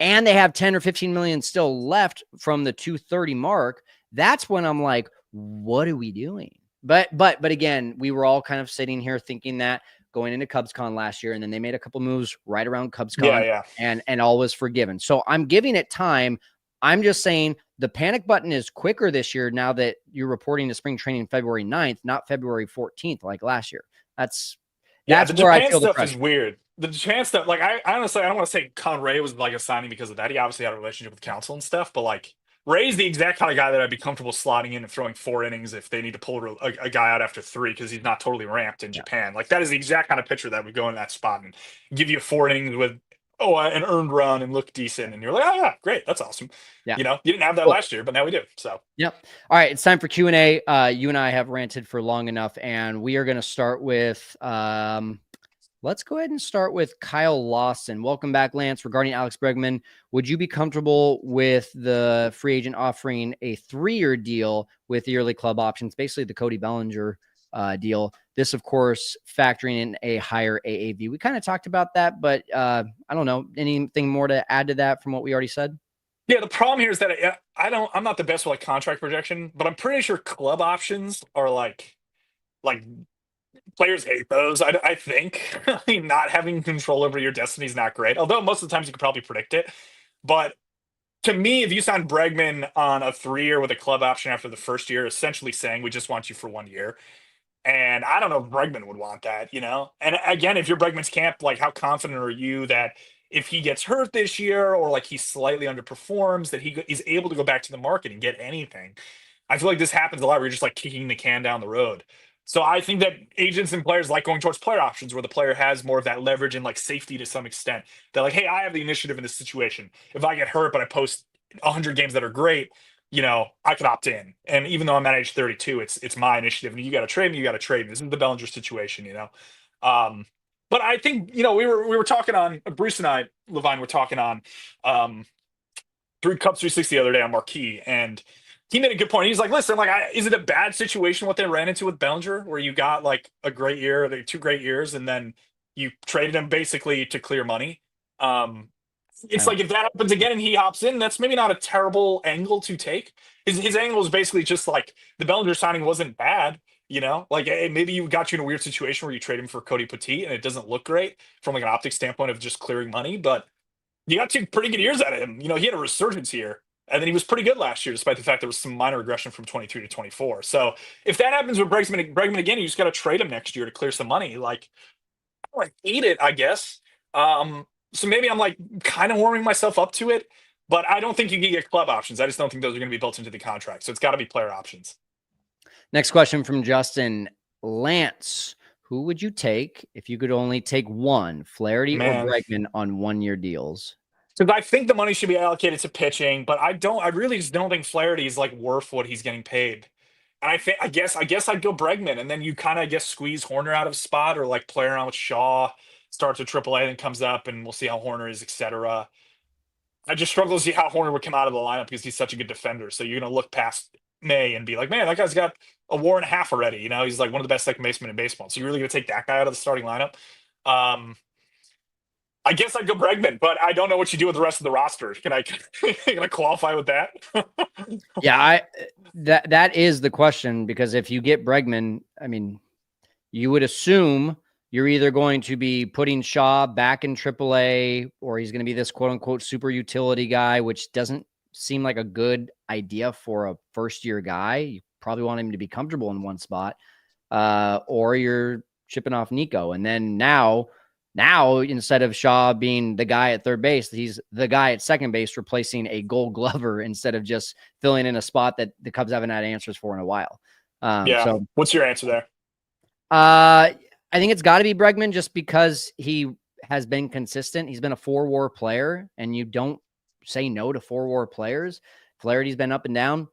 and they have 10 or 15 million still left from the 230 mark, that's when I'm like, what are we doing? But again, we were all kind of sitting here thinking that going into CubsCon last year, and then they made a couple moves right around CubsCon, and all was forgiven. So I'm giving it time. I'm just saying the panic button is quicker this year now that you're reporting to spring training February 9th, not February 14th like last year. That's where Japan I feel the stuff pressure. is weird. The Japan stuff, like I honestly, I don't want to say Conray was like a signing because of that. He obviously had a relationship with Council and stuff, but like Ray's the exact kind of guy that I'd be comfortable slotting in and throwing 4 innings if they need to pull a guy out after 3 because he's not totally ramped in Japan. Like that is the exact kind of pitcher that would go in that spot and give you 4 innings with an earned run and look decent, and you're like, oh yeah, great, that's awesome. Yeah, you know, you didn't have that last year, but now we do. So yep. All right, it's time for Q&A. You and I have ranted for long enough, and we are going to start with let's go ahead and start with Kyle Lawson. Welcome back, Lance. Regarding Alex Bregman, would you be comfortable with the free agent offering a 3-year deal with yearly club options, basically the Cody Bellinger deal? This, of course, factoring in a higher AAV. We kind of talked about that, but I don't know. Anything more to add to that from what we already said? Yeah, the problem here is that I'm not the best with like contract projection, but I'm pretty sure club options are like players hate those. I think I mean, not having control over your destiny is not great. Although most of the times you could probably predict it. But to me, if you sign Bregman on a 3-year with a club option after the first year, essentially saying we just want you for 1 year. And I don't know if Bregman would want that, you know? And again, if you're Bregman's camp, like how confident are you that if he gets hurt this year or like he slightly underperforms, that he's able to go back to the market and get anything? I feel like this happens a lot where you're just like kicking the can down the road. So I think that agents and players like going towards player options where the player has more of that leverage and like safety to some extent. They're like, hey, I have the initiative in this situation. If I get hurt, but I post 100 games that are great, you know, I could opt in. And even though I'm at age 32, it's my initiative. And you got to trade me, you got to trade me. This is the Bellinger situation, you know. But I think, you know, we were talking on, Bruce and I, Levine, were talking on through Cups 360 the other day on Marquee, and he made a good point. He's like, listen, like, is it a bad situation what they ran into with Bellinger, where you got like a great year, like 2 great years, and then you traded him basically to clear money? It's like, if that happens again and he hops in, that's maybe not a terrible angle to take. His angle is basically just like, the Bellinger signing wasn't bad, like, maybe you got you in a weird situation where you trade him for Cody Petit and it doesn't look great from like an optic standpoint of just clearing money, but you got 2 pretty good years out of him. He had a resurgence here, and then he was pretty good last year, despite the fact there was some minor regression from 23 to 24. So if that happens with Bregman again, you just got to trade him next year to clear some money. Like, I don't hate it, I guess. So maybe I'm like kind of warming myself up to it, but I don't think you can get club options. I just don't think those are going to be built into the contract. So it's got to be player options. Next question from Justin. Lance, who would you take if you could only take one, Flaherty or Bregman, on 1-year deals? Because I think the money should be allocated to pitching, but I really just don't think Flaherty is like worth what he's getting paid. And I guess I'd go Bregman, and then you kind of squeeze Horner out of spot, or like play around with Shaw, starts with AAA, then comes up, and we'll see how Horner is, etc. I just struggle to see how Horner would come out of the lineup because he's such a good defender. So you're gonna look past May and be like, man, that guy's got a WAR and a half already. He's like one of the best second basemen in baseball. So you're really gonna take that guy out of the starting lineup? I guess I'd go Bregman, but I don't know what you do with the rest of the roster. Can I qualify with that? Yeah, that is the question, because if you get Bregman, I mean, you would assume you're either going to be putting Shaw back in AAA, or he's going to be this quote unquote super utility guy, which doesn't seem like a good idea for a first-year guy. You probably want him to be comfortable in one spot, or you're chipping off Nico. And then now instead of Shaw being the guy at third base, he's the guy at second base, replacing a Gold Glover instead of just filling in a spot that the Cubs haven't had answers for in a while. So what's your answer there? I think it's got to be Bregman, just because he has been consistent. He's been a 4-WAR player, and you don't say no to 4-WAR players. Flaherty's been up and down.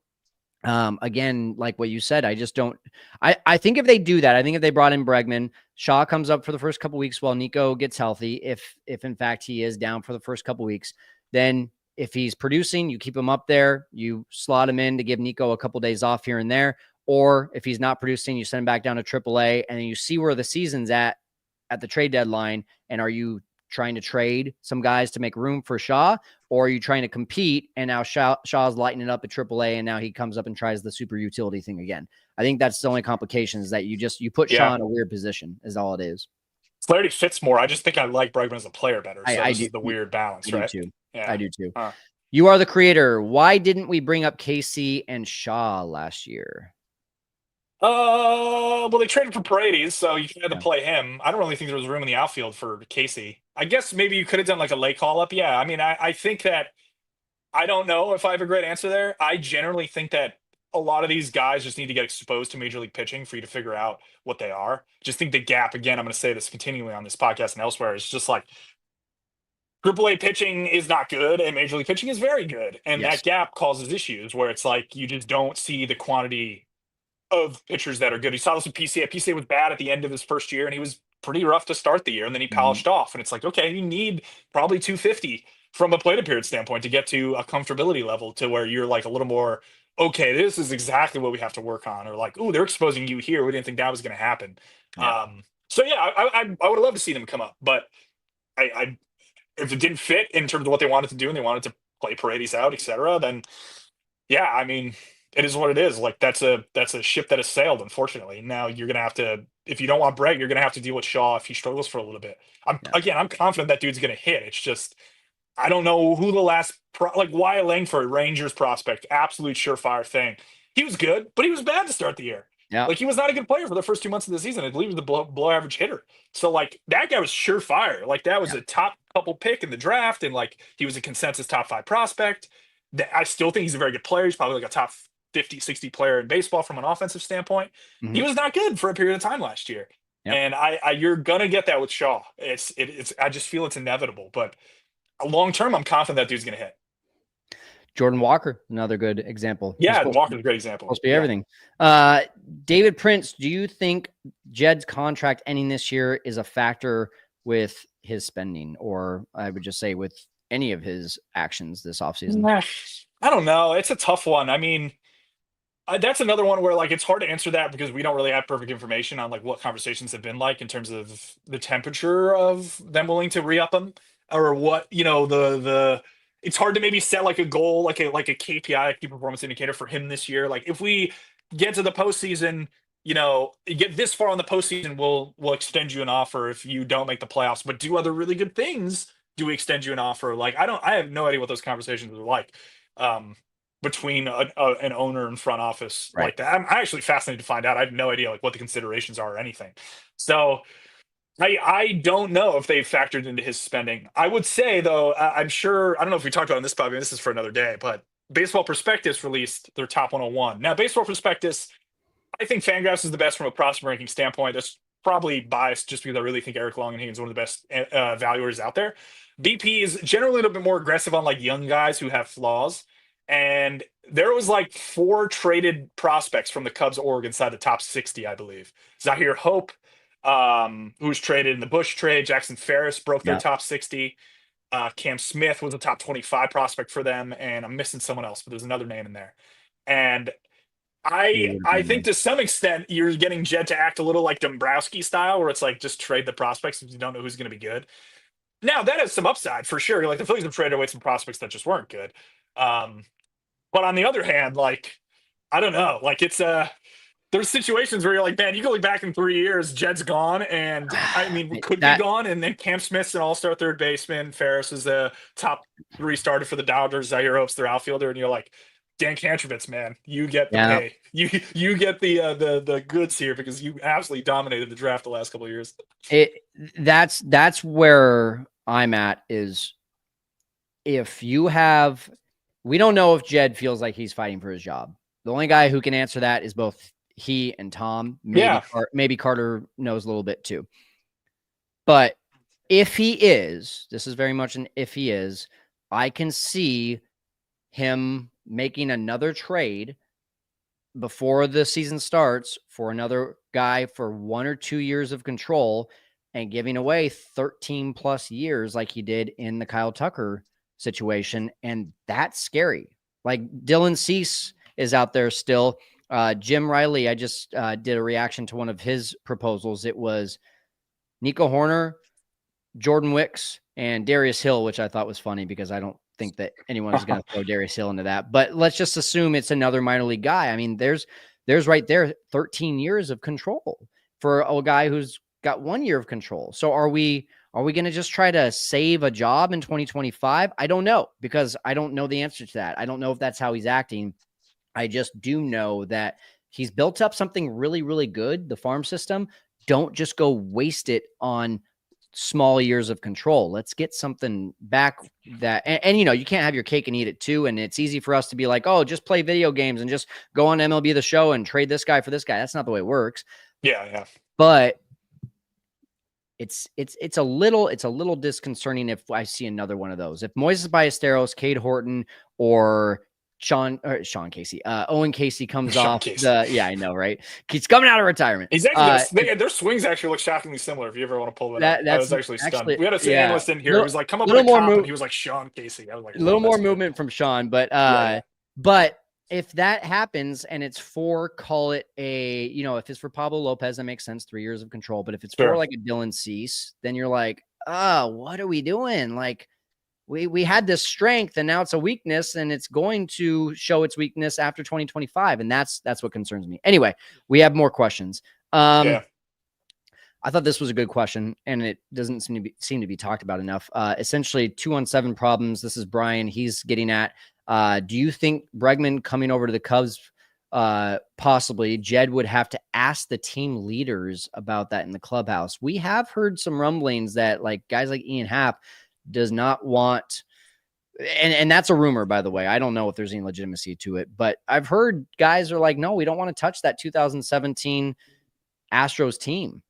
Again, like what you said, I just don't. I think if they do that, I think if they brought in Bregman, Shaw comes up for the first couple weeks while Nico gets healthy. If in fact he is down for the first couple weeks, then if he's producing, you keep him up there. You slot him in to give Nico a couple days off here and there. Or if he's not producing, you send him back down to AAA, and then you see where the season's at the trade deadline. And are you trying to trade some guys to make room for Shaw, or are you trying to compete? And now Shaw's lighting it up at AAA, and now he comes up and tries the super utility thing again. I think that's the only complication, is that you put Shaw in a weird position, is all it is. Flaherty fits more. I just think I like Bregman as a player better. So this is the weird balance, right? I do too. You are the creator. Why didn't we bring up Casey and Shaw last year? Well, they traded for Paredes, so you had to play him. I don't really think there was room in the outfield for Casey. I guess maybe you could have done like a late call up. Yeah, I mean, I think that, I don't know if I have a great answer there. I generally think that a lot of these guys just need to get exposed to major league pitching for you to figure out what they are. Just think the gap, again, I'm going to say this continually on this podcast and elsewhere, is just like, AAA pitching is not good and major league pitching is very good. And that gap causes issues where it's like, you just don't see the quantity of pitchers that are good. You saw this with PCA. PCA was bad at the end of his first year, and he was pretty rough to start the year, and then he polished off. And it's like, okay, you need probably 250 from a plate appearance standpoint to get to a comfortability level to where you're like a little more, okay, this is exactly what we have to work on. Or like, oh, they're exposing you here. We didn't think that was going to happen. So yeah, I would have loved to see them come up, but I if it didn't fit in terms of what they wanted to do and they wanted to play Paredes out, etc., then yeah, I mean, it is what it is. Like, that's a ship that has sailed, unfortunately. Now you're gonna have to, if you don't want Breg, you're gonna have to deal with Shaw if he struggles for a little bit. I'm confident that dude's gonna hit. It's just, I don't know who the last like Wyatt Langford, Rangers prospect, absolute surefire thing. He was good, but he was bad to start the year. Yeah, like he was not a good player for the first 2 months of the season. I believe he was the below average hitter. So like that guy was surefire. Like that was a top couple pick in the draft, and like he was a consensus top 5 prospect. I still think he's a very good player. He's probably like a top 50, 60 player in baseball from an offensive standpoint. He was not good for a period of time last year. And you're going to get that with Shaw. It's I just feel it's inevitable, but long-term, I'm confident that dude's going to hit. Jordan Walker, another good example. Yeah, Walker's a great example. Supposed to be everything. David Prince, do you think Jed's contract ending this year is a factor with his spending, or I would just say with any of his actions this offseason? I don't know. It's a tough one. I mean, That's another one where like it's hard to answer that because we don't really have perfect information on like what conversations have been like in terms of the temperature of them willing to re-up them, or what, the it's hard to maybe set like a goal, like a KPI, key performance indicator for him this year. Like if we get to the postseason, get this far on the postseason, we'll extend you an offer if you don't make the playoffs, but do other really good things. Do we extend you an offer? Like I have no idea what those conversations are like. Between an owner and front office Right. like that. I'm actually fascinated to find out. I have no idea like what the considerations are or anything. So I don't know if they've factored into his spending. I would say though, I'm sure, I don't know if we talked about it in this podcast, this is for another day, but Baseball Prospectus released their top 101. Now, Baseball Prospectus, I think Fangraphs is the best from a prospect ranking standpoint. That's probably biased just because I really think Eric Longenhagen is one of the best valuers out there. BP is generally a little bit more aggressive on like young guys who have flaws. And there was like 4 traded prospects from the Cubs org inside the top 60, I believe. Zahir Hope, who was traded in the Bush trade. Jackson Ferris broke their top 60. Cam Smith was a top 25 prospect for them. And I'm missing someone else, but there's another name in there. And I think to some extent you're getting Jed to act a little like Dombrowski style, where it's like just trade the prospects if you don't know who's going to be good. Now that has some upside for sure. Like the Phillies have traded away some prospects that just weren't good. But on the other hand, like, I don't know, like there's situations where you're like, man, you go back in 3 years, Jed's gone, and I mean, could be gone, and then Cam Smith's an all-star third baseman, Ferris is a top 3 starter for the Dodgers, Zaire Hope's their outfielder, and you're like, Dan Kantrovitz, man, you get the pay, you get the goods here because you absolutely dominated the draft the last couple of years. That's where I'm at. Is if you have. We don't know if Jed feels like he's fighting for his job. The only guy who can answer that is both he and Tom. Maybe Carter knows a little bit too. But if he is, this is very much an if he is, I can see him making another trade before the season starts for another guy for 1 or 2 years of control and giving away 13 plus years like he did in the Kyle Tucker situation, and that's scary. Like Dylan Cease is out there still. Jim Riley, I just did a reaction to one of his proposals. It was Nico Horner, Jordan Wicks, and Darius Hill, which I thought was funny because I don't think that anyone is going to throw Darius Hill into that. But let's just assume it's another minor league guy. I mean, there's right there 13 years of control for a guy who's got 1 year of control. So are we going to just try to save a job in 2025? I don't know, because I don't know the answer to that. I don't know if that's how he's acting. I just do know that he's built up something really, really good, the farm system. Don't just go waste it on small years of control. Let's get something back that, and you can't have your cake and eat it too. And it's easy for us to be like, oh, just play video games and just go on MLB The Show and trade this guy for this guy. That's not the way it works. Yeah. But it's a little disconcerting if I see another one of those. If Moises Ballesteros, Cade Horton, or Sean Casey, Owen Casey comes off Casey. I know, right? He's coming out of retirement. He's actually their swings actually look shockingly similar. If you ever want to pull that up, I was actually stunned. We had a analyst in here who was like, "Come up with a comp," and he was like, "Sean Casey." I was like, a little more movement from Sean, but but if that happens and it's for, call it a, if it's for Pablo Lopez, that makes sense, 3 years of control. But if it's for like a Dylan Cease, then you're like, what are we doing? Like, we had this strength and now it's a weakness, and it's going to show its weakness after 2025. And that's what concerns me. Anyway, we have more questions. I thought this was a good question, and it doesn't seem to be talked about enough. Essentially 2-on-7 problems. This is Brian. He's getting at, do you think Bregman coming over to the Cubs, possibly Jed would have to ask the team leaders about that in the clubhouse? We have heard some rumblings that like guys like Ian Happ does not want, and that's a rumor, by the way. I don't know if there's any legitimacy to it, but I've heard guys are like, no, we don't want to touch that 2017 Astros team.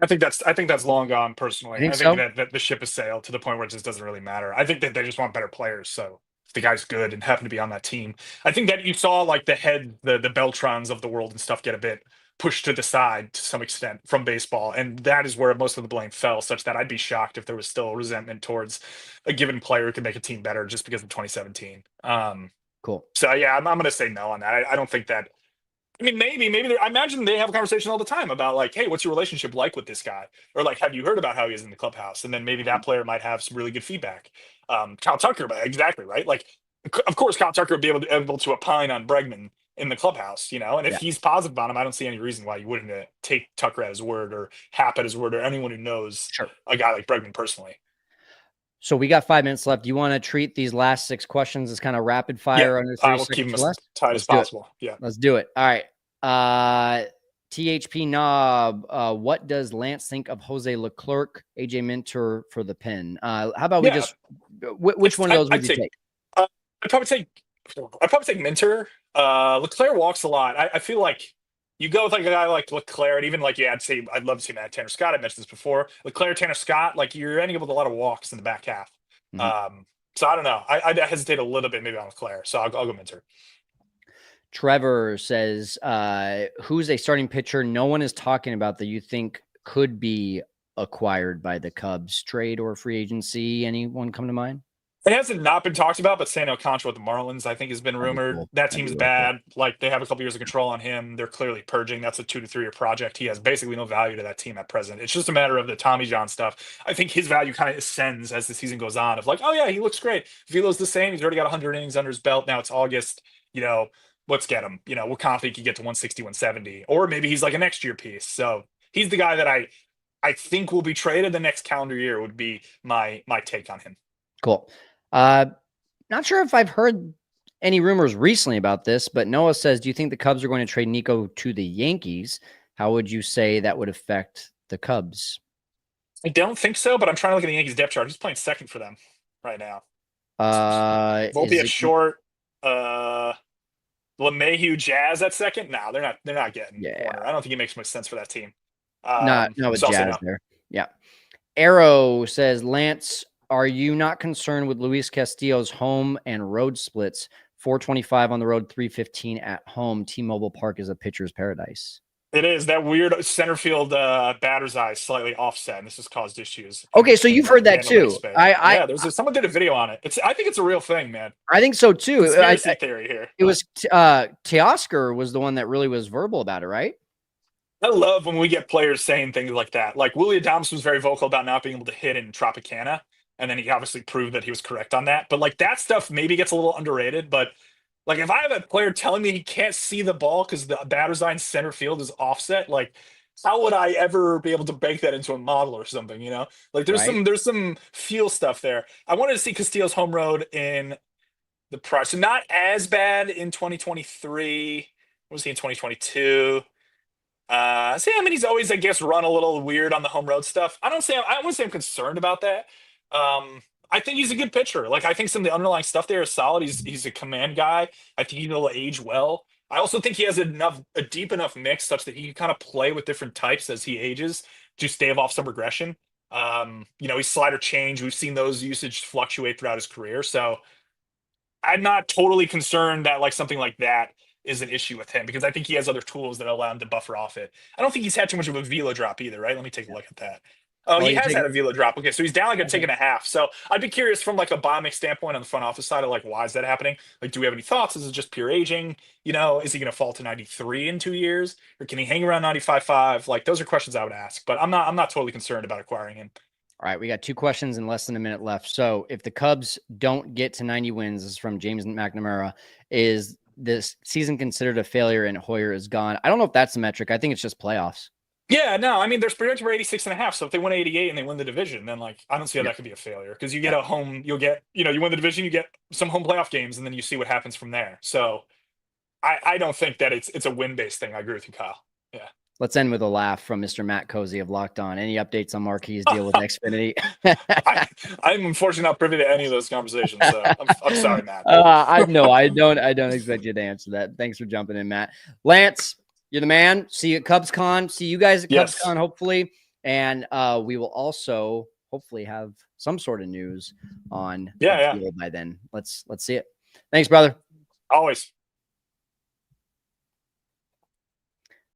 I think that's long gone personally. I think so? that the ship has sailed to the point where it just doesn't really matter. I think that they just want better players. So if the guy's good and happen to be on that team, I think that you saw like the Beltrons of the world and stuff get a bit pushed to the side to some extent from baseball. And that is where most of the blame fell, such that I'd be shocked if there was still resentment towards a given player who could make a team better just because of 2017. Cool. So yeah, I'm going to say no on that. I don't think that. I mean, maybe I imagine they have a conversation all the time about like, hey, what's your relationship like with this guy? Or like, have you heard about how he is in the clubhouse? And then maybe that player might have some really good feedback. Kyle Tucker, exactly right. Like, of course, Kyle Tucker would be able to opine on Bregman in the clubhouse, and if he's positive on him, I don't see any reason why you wouldn't take Tucker at his word or Hap at his word or anyone who knows a guy like Bregman personally. So we got 5 minutes left. Do you want to treat these last 6 questions as kind of rapid fire under 30 we'll keep them seconds as tight as possible. Yeah. Let's do it. All right. THP Knob, what does Lance think of Jose Leclerc, AJ Minter for the pin? How about we just which one of those would you take? I'd probably take Minter. Leclerc walks a lot. I feel like you go with like a guy like Leclerc, and even like I'd love to see Matt Tanner Scott. I mentioned this before. Leclerc, Tanner Scott, like you're ending up with a lot of walks in the back half. So I don't know. I'd hesitate a little bit maybe on Leclerc. So I'll go Minter. Trevor says, who's a starting pitcher no one is talking about that you think could be acquired by the Cubs, trade or free agency? Anyone come to mind? It hasn't not been talked about, but San Alcantara with the Marlins, I think, has been rumored. Cool. That team's bad. Like, they have a couple years of control on him. They're clearly purging. That's a 2 to 3 year project. He has basically no value to that team at present. It's just a matter of the Tommy John stuff. I think his value kind of ascends as the season goes on of like, oh, yeah, he looks great. Velo's the same. He's already got 100 innings under his belt. Now it's August. Let's get him. We're confident he can get to 160, 170. Or maybe he's like a next year piece. So he's the guy that I think will be traded the next calendar year would be my take on him. Cool. Not sure if I've heard any rumors recently about this, but Noah says, do you think the Cubs are going to trade Nico to the Yankees? How would you say that would affect the Cubs? I don't think so, but I'm trying to look at the Yankees depth chart. Who's playing second for them right now? Won't be a short LeMahieu Jazz at second. No, they're not getting Warner. I don't think it makes much sense for that team. Not with Jazz there. Yeah. Arrow says, Lance, are you not concerned with Luis Castillo's home and road splits? 425 on the road, 315 at home. T-Mobile Park is a pitcher's paradise. It is. That weird center field batter's eye slightly offset, and this has caused issues. Okay, so you've heard that too. Someone did a video on it. I think it's a real thing, man. I think so too. Conspiracy theory here. It was Teoscar was the one that really was verbal about it, right? I love when we get players saying things like that. Like Willie Adames was very vocal about not being able to hit in Tropicana, and then he obviously proved that he was correct on that. But like that stuff maybe gets a little underrated, but like if I have a player telling me he can't see the ball because the batter's eye in center field is offset, like how would I ever be able to bake that into a model or something? Like there's some feel stuff there. I wanted to see Castillo's home road in the price, so not as bad in 2023. What was he in 2022? He's always, I guess, run a little weird on the home road stuff. I wouldn't say I'm concerned about that. I think he's a good pitcher. Like, I think some of the underlying stuff there is solid. He's a command guy. I think he'll age well. I also think he has a deep enough mix such that he can kind of play with different types as he ages to stave off some regression. He's slider change. We've seen those usage fluctuate throughout his career. So I'm not totally concerned that like something like that is an issue with him because I think he has other tools that allow him to buffer off it. I don't think he's had too much of a velo drop either, right? Let me take a look at that. Oh, he has had a velo drop. Okay, so he's down like a tick and a half. So I'd be curious from like a biomic standpoint on the front office side of like, why is that happening? Like, do we have any thoughts? Is it just pure aging? Is he going to fall to 93 in 2 years? Or can he hang around 95.5? Like, those are questions I would ask, but I'm not totally concerned about acquiring him. All right, we got 2 questions and less than a minute left. So if the Cubs don't get to 90 wins, this is from James McNamara, is this season considered a failure and Hoyer is gone? I don't know if that's the metric. I think it's just playoffs. Yeah, no, I mean, there's projected for 86.5. So if they win 88 and they win the division, then like, I don't see how that could be a failure because you get a home, you win the division, you get some home playoff games and then you see what happens from there. So I don't think that it's a win-based thing. I agree with you, Kyle. Yeah. Let's end with a laugh from Mr. Matt Cozy of Locked On. Any updates on Marquis' deal with Xfinity? I'm unfortunately not privy to any of those conversations. So I'm sorry, Matt. I don't expect you to answer that. Thanks for jumping in, Matt. Lance, you're the man. See you at CubsCon. See you guys at CubsCon, hopefully. And we will also hopefully have some sort of news on the field by then. Let's see it. Thanks, brother. Always.